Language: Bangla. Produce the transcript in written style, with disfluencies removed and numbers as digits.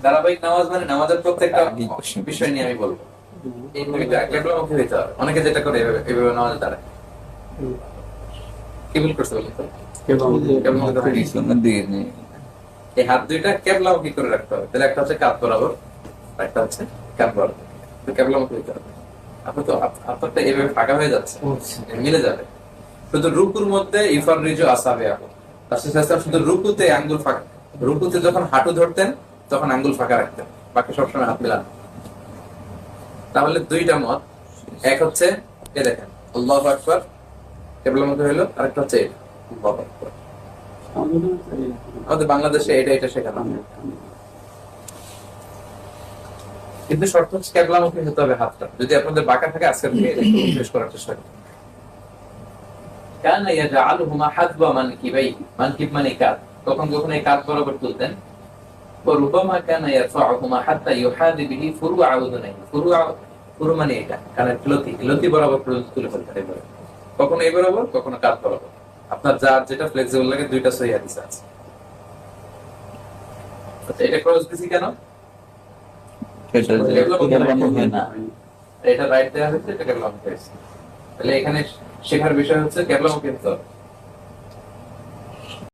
ধারাবাহিক নামাজ মানে নামাজের প্রত্যেকটা বিষয় নিয়ে আমি বলবো। কেবলামুখী হইতে হবে। অনেকে যেটা করে এভাবে নামাজে দাঁড়ায়, কি ভুল করছে বলুন তো? এই হাত দুইটা কেবলামুখী করে রাখতে হবে। তাহলে একটা হচ্ছে কাঁধ বরাবর, একটা হচ্ছে কাঁধ বরাবর, কেবলামুখী হইতে হবে। আপনি তো আপনারটা এভাবে ফাঁকা হয়ে যাচ্ছে, মিলে যাবে। শুধু রুকুর মধ্যে ইফার রিজু আসাবে এখন শুধু রুকুতে আঙ্গুল ফাঁকা, রুকুতে যখন হাঁটু ধরতেন তখন আঙ্গুল ফাঁকা রাখতেন, বাকি সবসময় হাত মিলান। তাহলে দুইটা মত, এক হচ্ছে এ দেখেন আল্লাহু আকবার কেবলামুখী হইলো, আরেকটা হচ্ছে আল্লাহু আকবার। আমাদের বাংলাদেশে এটা শেখানো, কিন্তু শর্ত হচ্ছে কেবলামুখী হতে হবে হাতটা। যদি আপনাদের বাঁকা থাকে আজকে শেষ করার চেষ্টা করুন। কানা ইয়াজআলুহুমা হাযবা মানকিবাই, মানকিব মানে কাঁধ, কখন কখন এই কাঁধ বরাবর তুলতেন। ওয়ারুবামা কানা ইয়ারফাউহুমা হাত্তা ইউহাদি বিহি ফুরুআ উযুনাইহি, ফুরু মানে এটা কানের লতি বরাবর পর্যন্ত তুলে ফেলতেন এভাবে, কখনো এই বরাবর কখনো কাঁধ বরাবর। আপনার যার যেটা ফ্লেক্সিবল লাগে, দুইটা সহিহ হাদিস আছে। আচ্ছা, এটা ক্রস দিছি কেন? এটা রাইট দেওয়া হয়েছে, এটা কেবলামুখী হয়েছে। তাহলে এখানে শেখার বিষয় হচ্ছে কেবলামুখী হতে হবে।